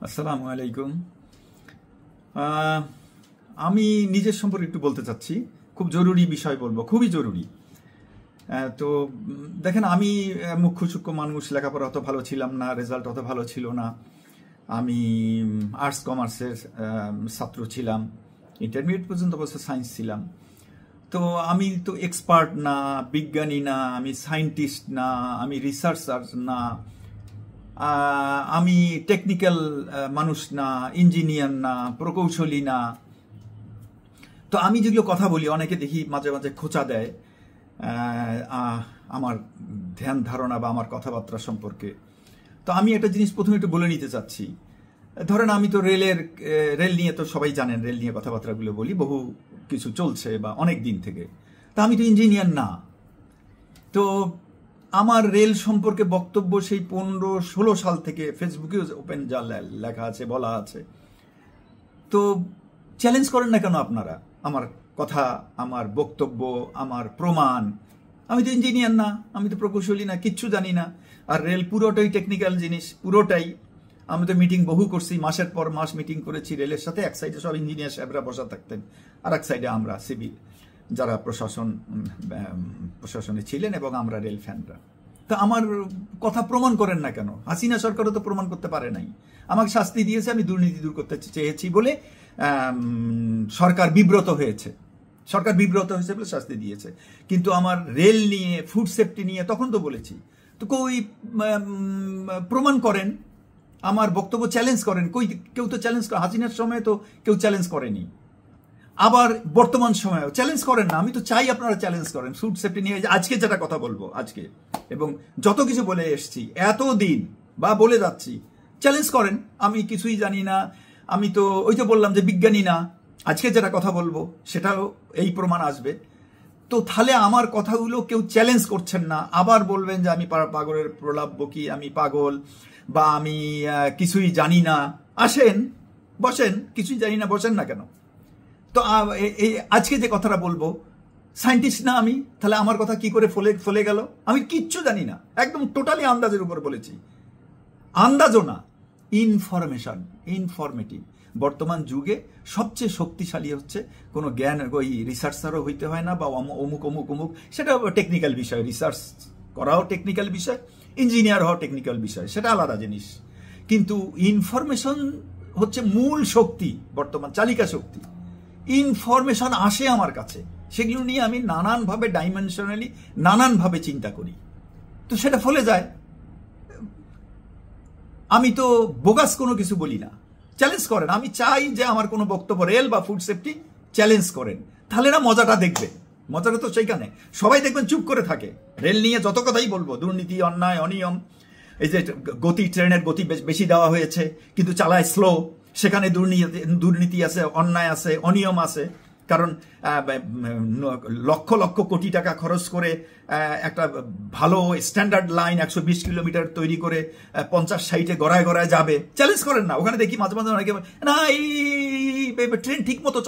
আসসালামু আলাইকুম। আমি নিজের সম্পর্কে একটু বলতে চাচ্ছি। খুব জরুরি বিষয় বলবো, খুবই জরুরি। তো দেখেন, আমি মুখ্য সূক্ষ্ম মানুষ, লেখাপড়া অত ভালো ছিলাম না, রেজাল্ট অত ভালো ছিল না। আমি আর্টস কমার্সের ছাত্র ছিলাম, ইন্টারমিডিয়েট পর্যন্ত অবশ্য সায়েন্স ছিলাম। তো আমি তো এক্সপার্ট না, বিজ্ঞানী না, আমি সায়েন্টিস্ট না, আমি রিসার্চার না, আমি টেকনিক্যাল মানুষ না, ইঞ্জিনিয়ার না, প্রকৌশলী না। তো আমি যেগুলো কথা বলি, অনেকে দেখি মাঝে মাঝে খোঁচা দেয় আমার ধ্যান ধারণা বা আমার কথাবার্তা সম্পর্কে। তো আমি একটা জিনিস প্রথমে একটু বলে নিতে চাচ্ছি। ধরেন, আমি তো রেল নিয়ে তো সবাই জানেন, রেল নিয়ে কথাবার্তাগুলো বলি, বহু কিছু চলছে বা অনেক দিন থেকে। তা আমি তো ইঞ্জিনিয়ার না। তো আমার রেল সম্পর্কে বক্তব্য সেই 15-16 সাল থেকে ফেসবুকেও ওপেন যা লেখা আছে, বলা আছে। তো চ্যালেঞ্জ করেন না কেন আপনারা আমার কথা, আমার বক্তব্য, আমার প্রমাণ? আমি তো ইঞ্জিনিয়ার না, আমি তো প্রকৌশলী না, কিচ্ছু জানি না। আর রেল পুরোটাই টেকনিক্যাল জিনিস, পুরোটাই। আমি তো মিটিং বহু করছি, মাসের পর মাস মিটিং করেছি রেলের সাথে। এক সাইডে সব ইঞ্জিনিয়ার সাহেবরা বসা থাকতেন, আর এক সাইডে আমরা সিভিল, যারা প্রশাসনে ছিলেন, এবং আমরা রেল ফ্যানরা। তা আমার কথা প্রমাণ করেন না কেন? হাসিনা সরকারও তো প্রমাণ করতে পারে নাই। আমাকে শাস্তি দিয়েছে, আমি দুর্নীতি দূর করতে চেয়েছি বলে সরকার বিব্রত হয়েছে বলে শাস্তি দিয়েছে। কিন্তু আমার রেল নিয়ে, ফুড সেফটি নিয়ে তখন তো বলেছি। তো কই প্রমাণ করেন, আমার বক্তব্য চ্যালেঞ্জ করেন। কেউ তো চ্যালেঞ্জ করে, হাসিনার সময় তো কেউ চ্যালেঞ্জ করেনি, আবার বর্তমান সময়েও চ্যালেঞ্জ করেন না। আমি তো চাই আপনারা চ্যালেঞ্জ করেন ফুড সেফটি নিয়ে। আজকে যেটা কথা বলবো, আজকে এবং যত কিছু বলে এসছি এতদিন বা বলে যাচ্ছি, চ্যালেঞ্জ করেন। আমি কিছুই জানি না, আমি তো ওই তো বললাম যে বিজ্ঞানী না। আজকে যেটা কথা বলবো সেটাও এই প্রমাণ আসবে। তো তাহলে আমার কথাগুলো কেউ চ্যালেঞ্জ করছেন না, আবার বলবেন যে আমি পাগলের প্রলাপ বকি, আমি পাগল, বা আমি কিছুই জানি না। আসেন, বসেন, কিছুই জানি না, বসেন না কেন? তো আজকে যে কথাটা বলবো, সায়েন্টিস্ট না আমি, তাহলে আমার কথা কি করে ফলে গেল? আমি কিচ্ছু জানি না, একদম টোটালি আন্দাজের উপর বলেছি। আন্দাজও না, ইনফরমেটিভ। বর্তমান যুগে সবচেয়ে শক্তিশালী হচ্ছে কোনো জ্ঞান, ওই রিসার্চারও হইতে হয় না, বা অমুক অমুক অমুক, সেটা টেকনিক্যাল বিষয়। রিসার্চ করাও টেকনিক্যাল বিষয়, ইঞ্জিনিয়ার হওয়া টেকনিক্যাল বিষয়, সেটা আলাদা জিনিস। কিন্তু ইনফরমেশন হচ্ছে মূল শক্তি, বর্তমান চালিকা শক্তি। ইনফরমেশন আসে আমার কাছে, সেগুলো নিয়ে আমি নানানভাবে ডাইমেনশনালি নানানভাবে চিন্তা করি, তো সেটা ফলে যায়। আমি তো বোগাস কোনো কিছু বলি না। চ্যালেঞ্জ করেন, আমি চাই যে আমার কোনো বক্তব্য রেল বা ফুড সেফটি চ্যালেঞ্জ করেন, তাহলে না মজাটা দেখবেন। মজাটা তো সেইখানে, সবাই দেখবেন চুপ করে থাকে। রেল নিয়ে যত কথাই বলবো, দুর্নীতি, অন্যায়, অনিয়ম, এই যে ট্রেনের গতি বেশি দেওয়া হয়েছে কিন্তু চালায় স্লো, সেখানে দুর্নীতি আছে, অন্যায় আছে, অনিয়ম আছে। কারণ লক্ষ লক্ষ কোটি টাকা খরচ করে একটা ভালো স্ট্যান্ডার্ড লাইন 120 কিলোমিটার তৈরি করে 50-60-এ গড়ায় গড়ায় যাবে। চ্যালেঞ্জ করেন না। ওখানে দেখি মাঝে মাঝে অনেকে, না এই ট্রেন ঠিক মতো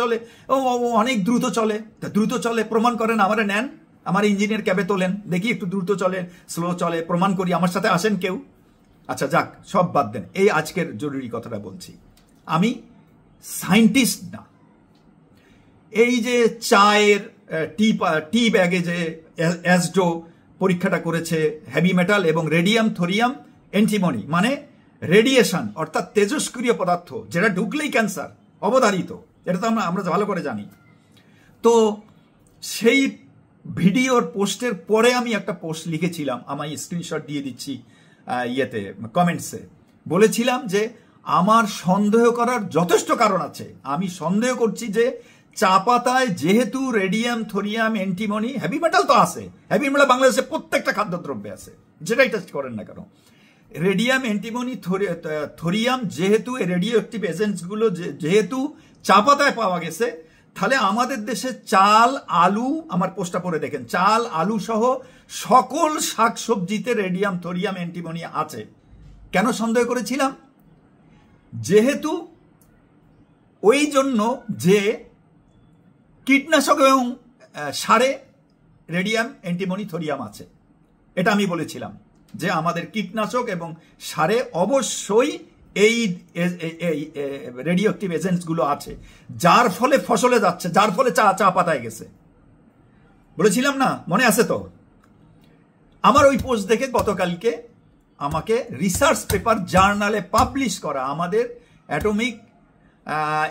চলে, ও অনেক দ্রুত চলে। তা দ্রুত চলে, প্রমাণ করেন, আমারে নেন, আমার ইঞ্জিনিয়ার ক্যাবে তোলেন, দেখি একটু দ্রুত চলে, স্লো চলে, প্রমাণ করি, আমার সাথে আসেন কেউ। আচ্ছা যাক, সব বাদ দেন, এই আজকের জরুরি কথাটা বলছি। আমি সায়েন্টিস্ট না। এই যে চায়ের টি ব্যাগে যে অ্যাসডো পরীক্ষাটা করেছে, হেভি মেটাল এবং রেডিয়াম থোরিয়াম অ্যান্টিমনি, মানে রেডিয়েশন, অর্থাৎ তেজস্ক্রিয় পদার্থ, যেটা ঢুকলেই ক্যান্সার অবধারিত, এটা তো আমরা ভালো করে জানি। তো সেই ভিডিওর পোস্টের পরে আমি একটা পোস্ট লিখেছিলাম, আমি স্ক্রিনশট দিয়ে দিচ্ছি কমেন্টসে। বলেছিলাম যে আমার সন্দেহ করার যথেষ্ট কারণ আছে। আমি সন্দেহ করছি যে চা পাতায় যেহেতু radium thorium antimony, heavy metal তো আছে, হেভি মেটাল বাংলাদেশে প্রত্যেকটা খাদ্যদ্রব্যে আছে, যেটাই টেস্ট করেন না কেন। রেডিয়াম, অ্যান্টিমনি, থোরিয়াম, যেহেতু এই রেডিও অ্যাক্টিভ এজেন্টসগুলো যেহেতু চা পাতায় পাওয়া গেছে, তাহলে আমাদের দেশে চাল, আলু, আমার পোস্টটা পরে দেখেন, চাল, আলু সহ সকল শাকসবজিতে রেডিয়াম থোরিয়াম অ্যান্টিমনি আছে। কেন সন্দেহ করেছিলাম? যেহেতু ওই জন্য যে কীটনাশক এবং সারে রেডিয়াম, অ্যান্টিমনি, থোরিয়াম আছে, এটা আমি বলেছিলাম যে আমাদের কীটনাশক এবং সারে অবশ্যই এই রেডিও অ্যাক্টিভ এজেন্টসগুলো আছে, যার ফলে ফসলে যাচ্ছে, যার ফলে চা পাতায় গেছে। বলেছিলাম না, মনে আছে তো? আমার ওই পোস্ট দেখে গতকালকে আমাকে রিসার্চ পেপার জার্নালে পাবলিশ করা আমাদের অ্যাটমিক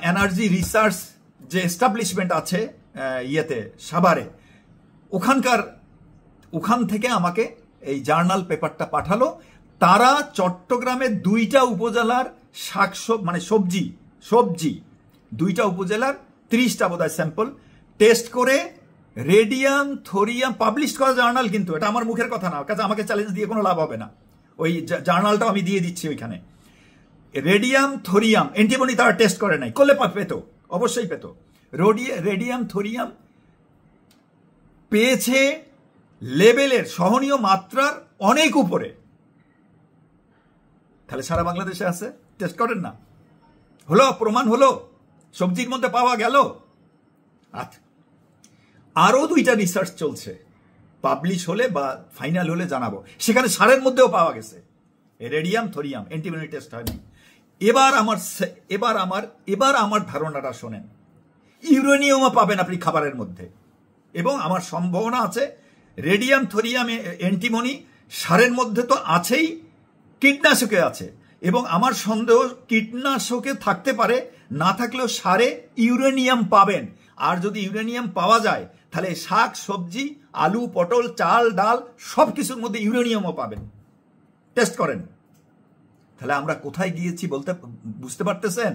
এনার্জি রিসার্চ যে এস্টাবলিশমেন্ট আছে ইয়েতে সাভারে, ওখান থেকে আমাকে এই জার্নাল পেপারটা পাঠালো। তারা চট্টগ্রামের 2টা উপজেলার মানে সবজি 2টা উপজেলার 30টা বোধহয় স্যাম্পল টেস্ট করে রেডিয়াম থোরিয়াম, পাবলিশ করা জার্নাল, কিন্তু এটা আমার মুখের কথা না, কাজে আমাকে চ্যালেঞ্জ দিয়ে কোনো লাভ হবে না। ওই জার্নালটাও আমি দিয়ে দিচ্ছি ওইখানে। রেডিয়াম থোরিয়াম অ্যান্টিবডি তারা টেস্ট করে নাই, করলে পেত, অবশ্যই পেত। রেডিয়াম থোরিয়াম পেয়েছে লেভেলের, সহনীয় মাত্রার অনেক উপরে। তাহলে সারা বাংলাদেশে আছে, টেস্ট করেন না, হলো, প্রমাণ হলো, সবজির মধ্যে পাওয়া গেল। আচ্ছা, আরো 2টা রিসার্চ চলছে, পাবলিশ হলে বা ফাইনাল হলে জানাবো। সেখানে সারের মধ্যেও পাওয়া গেছে রেডিয়াম থোরিয়াম, অ্যান্টিবডি টেস্ট হয়নি। এবার আমার ধারণাটা শোনেন, ইউরেনিয়ামও পাবেন আপনি খাবারের মধ্যে, এবং আমার সম্ভাবনা আছে রেডিয়াম থোরিয়াম অ্যান্টিমনি সারের মধ্যে তো আছেই, কীটনাশকে আছে, এবং আমার সন্দেহ কীটনাশকে থাকতে পারে, না থাকলেও সারে ইউরেনিয়াম পাবেন। আর যদি ইউরেনিয়াম পাওয়া যায় তাহলে শাক সবজি, আলু, পটল, চাল, ডাল সব কিছুর মধ্যে ইউরেনিয়ামও পাবেন। টেস্ট করেন। তাহলে আমরা কোথায় গিয়েছি বুঝতে পারতেছেন?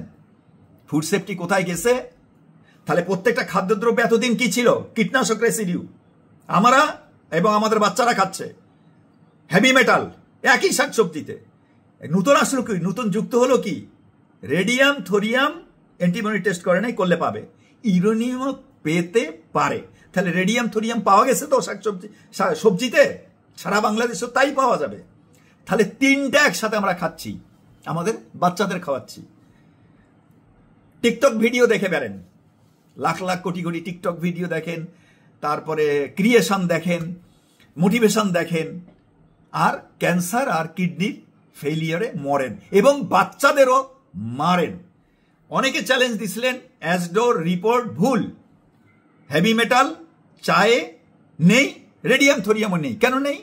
ফুড সেফটি কোথায় গেছে? তাহলে প্রত্যেকটা খাদ্যদ্রব্য এতদিন কি ছিল? কীটনাশক রেসিডিউ। আমরা এবং আমাদের বাচ্চারা খাচ্ছে হেভি মেটাল একই শাকসবজিতে। নতুন আসলো কি? নতুন যুক্ত হলো কি? রেডিয়াম থোরিয়াম অ্যান্টিবডি টেস্ট করে নাই, করলে পাবে। ইউরেনিয়াম পেতে পারে। তাহলে রেডিয়াম থোরিয়াম পাওয়া গেছে তো সবজিতে, সারা বাংলাদেশে তাই পাওয়া যাবে। তাহলে 3টা একসাথে আমরা খাচ্ছি, আমাদের বাচ্চাদের খাওয়াচ্ছি। টিকটক ভিডিও দেখে বেরেন, লাখ লাখ কোটি কোটি টিকটক ভিডিও দেখেন, তারপরে ক্রিয়েশন দেখেন, মোটিভেশন দেখেন, আর ক্যান্সার আর কিডনির ফেলিয়ারে মরেন এবং বাচ্চাদেরও মারেন। অনেকে চ্যালেঞ্জ দিছিলেন অ্যাসডোর রিপোর্ট ভুল, হেভি মেটাল চায়ে নেই, রেডিয়াম থোরিয়ামও নেই। কেন নেই?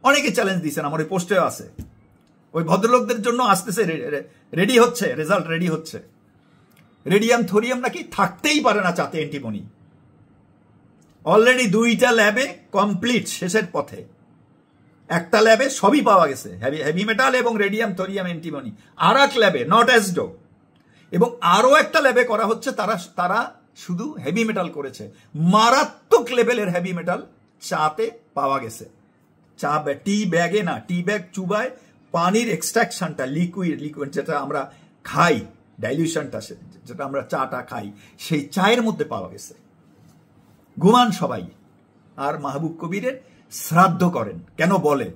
অনেকে চ্যালেঞ্জ দিচ্ছেন, আমার ওই পোস্টেও আছে। ওই ভদ্রলোকদের জন্য আসতেছে, রেডি হচ্ছে, রেজাল্ট রেডি হচ্ছে। রেডিয়াম থোরিয়াম নাকি থাকতেই পারে না চাতে অ্যান্টিবডি। অলরেডি 2টা ল্যাবে কমপ্লিট, শেষের পথে। একটা ল্যাবে সবই পাওয়া গেছে, হেভি মেটাল এবং রেডিয়াম থোরিয়াম অ্যান্টিবডি। আর এক ল্যাবে, নট অ্যাসডো, এবং আরো একটা ল্যাবে করা হচ্ছে, তারা শুধু হেভি মেটাল করেছে। মারাত্মক লেভেলের হেভি মেটাল চাতে পাওয়া গেছে। টি ব্যাগে না, টি ব্যাগ চুবায় পানির এক্সট্রাকশনটা, লিকুইড যেটা আমরা খাই, ডাইলিউশনটা যেটা আমরা চাটা খাই, সেই চায়ের মধ্যে পাওয়া গেছে। ঘুমান সবাই। আর মাহবুব কবিরের শ্রাদ্ধ করেন। কেন বলে?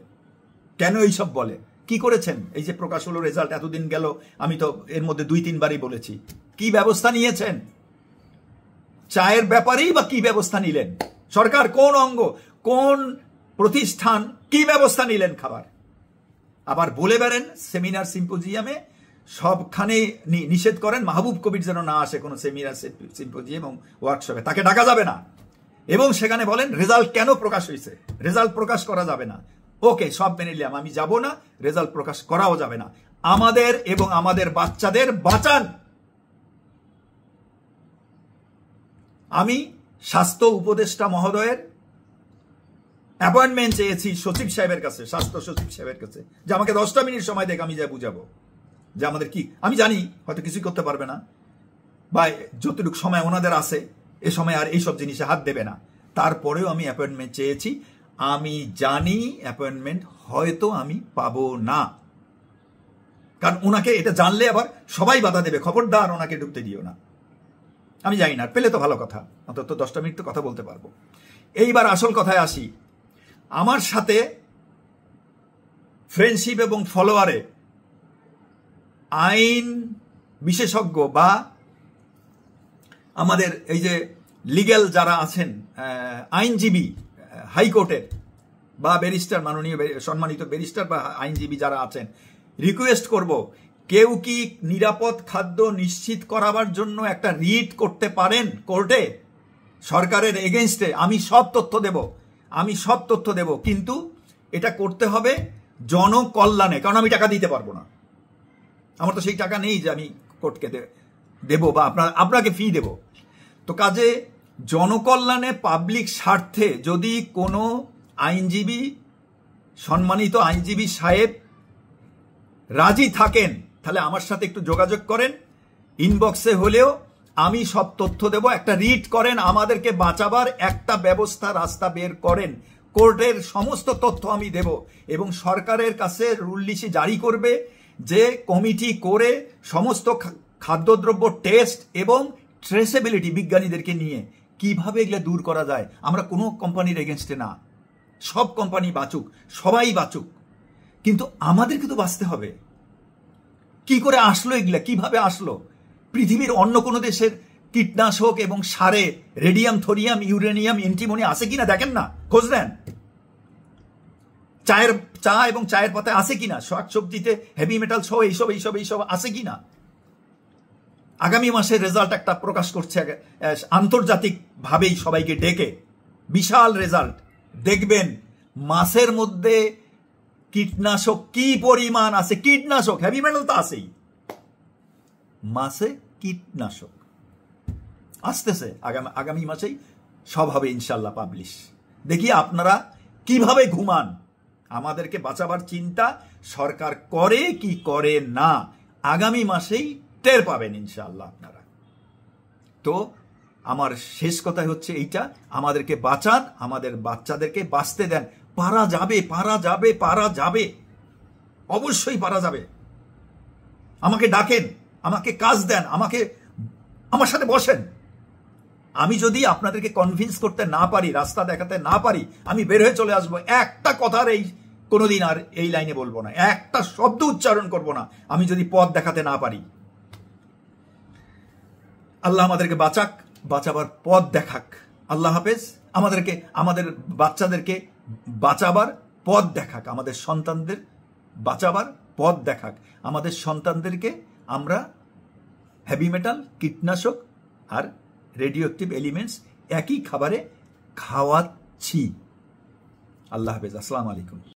কেন এইসব বলে? কি করেছেন? এই যে প্রকাশ হলো রেজাল্ট, এতদিন গেল, আমি তো এর মধ্যে 2-3 বারই বলেছি। কি ব্যবস্থা নিয়েছেন? চায়ের ব্যাপারেই বা কি ব্যবস্থা নিলেন? সরকার কোন অঙ্গ, কোন প্রতিষ্ঠান কি ব্যবস্থা নিলেন? খাবার আবার বলে বেড়েন সেমিনার সিম্পোজিয়ামে সবখানে নিষেধ করেন, মাহবুব কবির যেন না আসে কোনো সেমিনার সিম্পোজিয়াম এবং ওয়ার্কশপে, তাকে ডাকা যাবে না। এবং সেখানে বলেন রেজাল্ট কেন প্রকাশ হয়েছে, রেজাল্ট প্রকাশ করা যাবে না। ওকে, সব মেনে নিলাম, আমি যাব না, রেজাল্ট প্রকাশ করাও যাবে না। আমাদের এবং আমাদের বাচ্চাদের বাঁচান। আমি স্বাস্থ্য উপদেষ্টা মহোদয়ের অ্যাপয়েন্টমেন্ট চেয়েছি সচিব সাহেবের কাছে, স্বাস্থ্য সচিব সাহেবের কাছে, যে আমাকে 10টা মিনিট সময় দেখ, আমি যা বুঝাবো যে আমাদের কি। আমি জানি হয়তো কিছুই করতে পারবে না, বা যতটুকু সময় ওনাদের আছে এ সময় আর এইসব জিনিসে হাত দেবে না। তারপরেও আমি অ্যাপয়েন্টমেন্ট চেয়েছি। আমি জানি অ্যাপয়েন্টমেন্ট হয়তো আমি পাবো না, কারণ ওনাকে এটা জানলে আবার সবাই বাধা দেবে, খবরদার ওনাকে ঢুকতে দিও না। আমি জানি না, পেলে তো ভালো কথা, অন্তত 10টা মিনিট তো কথা বলতে পারবো। এইবার আসল কথায় আসি। আমার সাথে ফ্রেন্ডশিপ এবং ফলোয়ারে আইন বিশেষজ্ঞ বা আমাদের এই যে লিগ্যাল যারা আছেন, আইনজীবী হাইকোর্টের বা ব্যারিস্টার, মাননীয় সম্মানিত ব্যারিস্টার বা আইনজীবী যারা আছেন, রিকোয়েস্ট করব কেউ কি নিরাপদ খাদ্য নিশ্চিত করাবার জন্য একটা রিট করতে পারেন কোর্টে সরকারের এগেনস্টে? আমি সব তথ্য দেব, কিন্তু এটা করতে হবে জনকল্যাণে, কারণ আমি টাকা দিতে পারবো না। আমার তো সেই টাকা নেই যে আমি কোর্টকে দেব বা আপনাকে ফি দেব। তো কাজে জনকল্যাণে, পাবলিক স্বার্থে যদি কোনো আইনজীবী, সম্মানিত আইনজীবী সাহেব রাজি থাকেন, তাহলে আমার সাথে একটু যোগাযোগ করেন, ইনবক্সে হলেও আমি সব তথ্য দেব। একটা রিট করেন, আমাদেরকে বাঁচাবার একটা ব্যবস্থা, রাস্তা বের করেন। কোর্টের সমস্ত তথ্য আমি দেব এবং সরকারের কাছে রুল লিস্ট জারি করবে যে কমিটি করে সমস্ত খাদ্যদ্রব্য টেস্ট এবং ট্রেসেবিলিটি বিজ্ঞানীদেরকে নিয়ে কিভাবে এগুলো দূর করা যায়। আমরা কোনো কোম্পানির এগেনস্টে না, সব কোম্পানি বাঁচুক, সবাই বাঁচুক, কিন্তু আমাদেরকে তো বাঁচতে হবে। কি করে আসলো এগুলা, কিভাবে আসলো? পৃথিবীর অন্য কোনো দেশের কীটনাশক এবং সারে রেডিয়াম, থোরিয়াম, ইউরেনিয়াম, এন্টিমনি আছে কিনা দেখেন না, খোঁজ নেন। চা এবং চায়ের পাতায় আছে কিনা, শাক সবজিতে হেভি মেটাল সহ এইসব আছে কিনা? আগামী মাসে রেজাল্ট একটা প্রকাশ করছে আন্তর্জাতিক ভাবেই সবাইকে ডেকে, বিশাল রেজাল্ট দেখবেন। মাছের মধ্যে কীটনাশক কি পরিমাণ আছে, কীটনাশক, হেভি মেটাল তো আছেই, মাছে কীটনাশক আসতেছে। আগামী মাসেই সব হবে ইনশাল্লাহ পাবলিশ। দেখি আপনারা কিভাবে ঘুমান। আমাদেরকে বাঁচাবার চিন্তা সরকার করে কি করে না, আগামী মাসেই টের পাবেন ইনশাল্লাহ আপনারা। তো আমার শেষ কথা হচ্ছে এইটা, আমাদেরকে বাঁচান, আমাদের বাচ্চাদেরকে বাঁচতে দেন। পারা যাবে, অবশ্যই পারা যাবে। আমাকে ডাকেন, আমাকে কাজ দেন, আমার সাথে বসেন। আমি যদি আপনাদেরকে কনভিন্স করতে না পারি, রাস্তা দেখাতে না পারি, আমি বের হয়ে চলে আসবো। একটা কথার কোনোদিন আর এই লাইনে বলবো না, একটা শব্দ উচ্চারণ করব না, আমি যদি পথ দেখাতে না পারি। আল্লাহ আমাদেরকে বাঁচাবার পথ দেখাক। আল্লাহ হাফেজ। আমাদের বাচ্চাদেরকে বাঁচাবার পথ দেখাক, আমাদের সন্তানদের বাঁচাবার পথ দেখাক। আমাদের সন্তানদেরকে আমরা হেভি মেটাল, কীটনাশক আর রেডিও অ্যাক্টিভ এলিমেন্টস একই খাবারে খাওয়াচ্ছি। আল্লাহ হাফেজ। আসসালামু আলাইকুম।